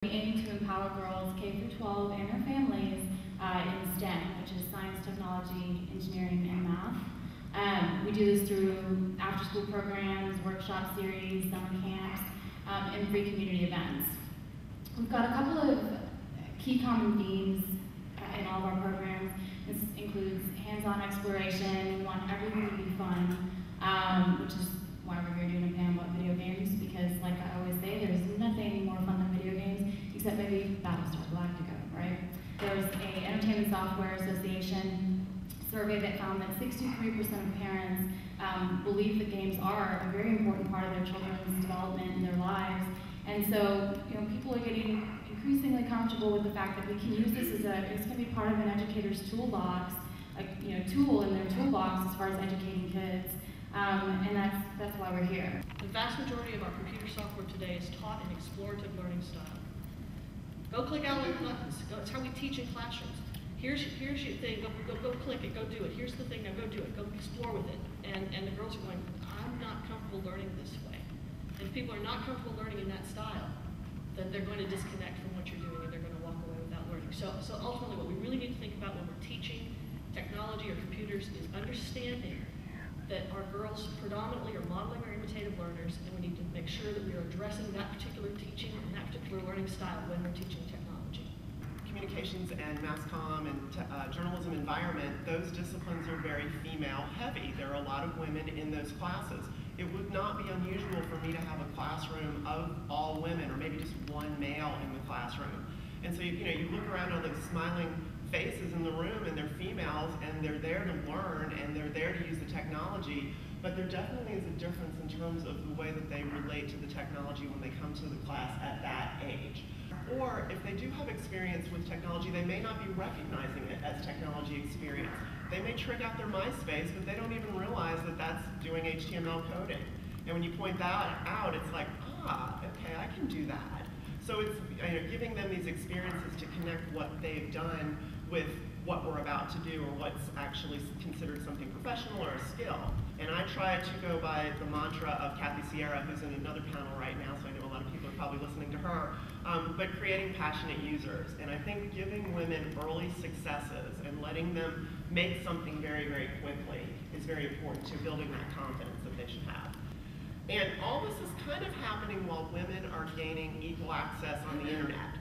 Aiming to empower girls K through 12 and their families in STEM, which is science, technology, engineering, and math. We do this through after-school programs, workshop series, summer camps, and free community events. We've got a couple of key common themes in all of our programs. This includes hands-on exploration. We want everything to be fun, which is why we're here doing a panel about video games, because like I always say, there's nothing more fun than video games, except maybe Battlestar Galactica, right? There's an Entertainment Software Association survey that found that 63% of parents believe that games are a very important part of their children's development in their lives. And so, people are getting increasingly comfortable with the fact that we can use this as it's going to be part of an educator's toolbox, tool in their toolbox as far as educating kids. And that's why we're here. The vast majority of our computer software today is taught in explorative learning style. Go click out on buttons. That's how we teach in classrooms. Here's your thing. Go click it. Go do it. Here's the thing. Now go do it. Go explore with it. And the girls are going, I'm not comfortable learning this way. And if people are not comfortable learning in that style, then they're going to disconnect from what you're doing and they're going to walk away without learning. So ultimately, what we really need to think about when we're teaching technology or computers is understanding that our girls predominantly are modeling or imitative learners, and we need to make sure that we are addressing that particular teaching and that particular learning style when we're teaching technology. Communications and mass comm and journalism environment, those disciplines are very female heavy. There are a lot of women in those classes. It would not be unusual for me to have a classroom of all women, or maybe just one male in the classroom. And so you look around at the smiling faces in the room, and they're females, and they're there to learn, and they're there to use the technology, but there definitely is a difference in terms of the way that they relate to the technology when they come to the class at that age. Or if they do have experience with technology, they may not be recognizing it as technology experience. They may trick out their MySpace, but they don't even realize that that's doing HTML coding. And when you point that out, it's like, okay, I can do that. So it's giving them these experiences to connect what they've done with what we're about to do, or what's actually considered something professional or a skill. And I try to go by the mantra of Kathy Sierra, who's in another panel right now, so I know a lot of people are probably listening to her, but creating passionate users. And I think giving women early successes and letting them make something very, very quickly is very important to building that confidence that they should have. And all this is kind of happening while women are gaining equal access on the internet.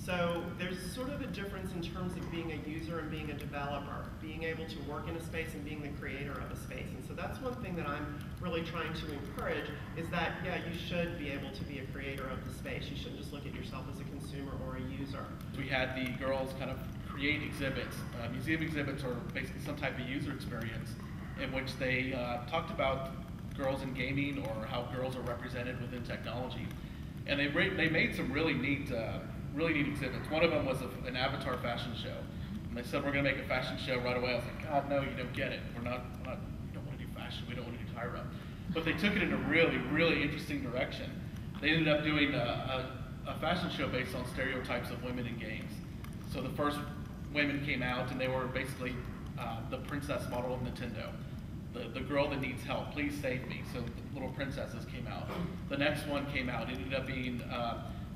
So there's sort of a difference in terms of being a user and being a developer, being able to work in a space and being the creator of a space. And so that's one thing that I'm really trying to encourage, is that, yeah, you should be able to be a creator of the space. You shouldn't just look at yourself as a consumer or a user. We had the girls kind of create exhibits. Museum exhibits are basically some type of user experience in which they talked about girls in gaming, or how girls are represented within technology. And they made some really neat exhibits. One of them was an avatar fashion show. And they said, we're going to make a fashion show right away. I was like, God, no, you don't get it. We don't want to do fashion. We don't want to do Tyra. But they took it in a really, really interesting direction. They ended up doing a fashion show based on stereotypes of women in games. So the first women came out, and they were basically the princess model of Nintendo. The girl that needs help, please save me. So the little princesses came out. The next one came out. It ended up being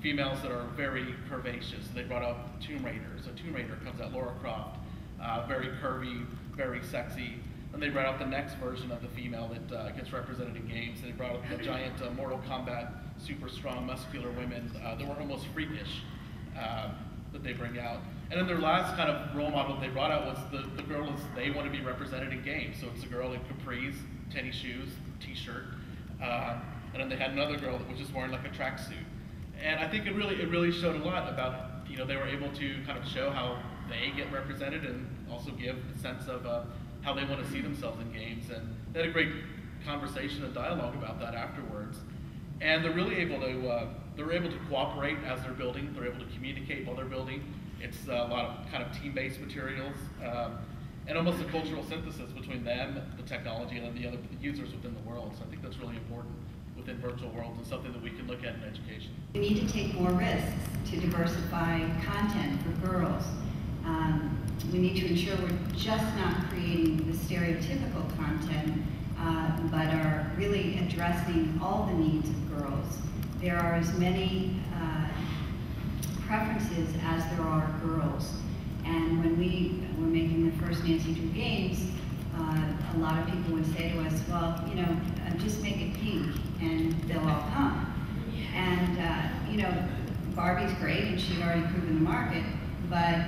females that are very curvaceous. They brought up Tomb Raider. So Tomb Raider comes out, Lara Croft, very curvy, very sexy. And they brought out the next version of the female that gets represented in games. And they brought out the giant Mortal Kombat, super strong, muscular women that were almost freakish that they bring out. And then their last kind of role model that they brought out was the girl they want to be represented in games. So it's a girl in capris, tennis shoes, t-shirt. And then they had another girl that was just wearing like a tracksuit. And I think it really showed a lot about, they were able to kind of show how they get represented, and also give a sense of how they want to see themselves in games. And they had a great conversation and dialogue about that afterwards. And they're really able to cooperate as they're building. They're able to communicate while they're building. It's a lot of kind of team-based materials, and almost a cultural synthesis between them, the technology, and then the other users within the world. So I think that's really important within virtual worlds, and something that we can look at in education. We need to take more risks to diversify content for girls. We need to ensure we're just not creating the stereotypical content, but are really addressing all the needs of girls. There are as many preferences as there are girls. And when we were making the first Nancy Drew Games, a lot of people would say to us, well, you know, just make it pink and they'll all come. And, you know, Barbie's great and she'd already proven the market, but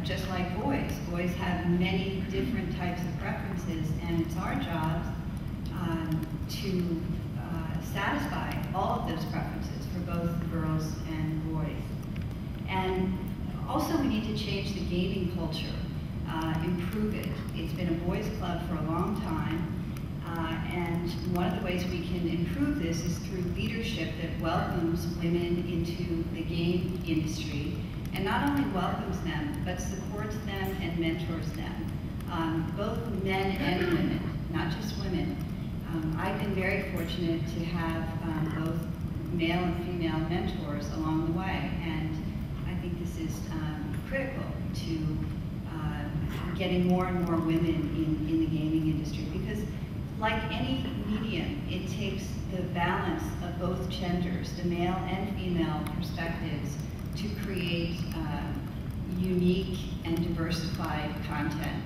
just like boys have many different types of preferences, and it's our job to satisfy all of those preferences for both girls and boys. And also we need to change the gaming culture, improve it. It's been a boys' club for a long time, and one of the ways we can improve this is through leadership that welcomes women into the game industry, and not only welcomes them, but supports them and mentors them, both men and women, not just women. I've been very fortunate to have both male and female mentors along the way, and I think this is critical to getting more and more women in the gaming industry, because like any medium, it takes the balance of both genders, the male and female perspectives, to create unique and diversified content.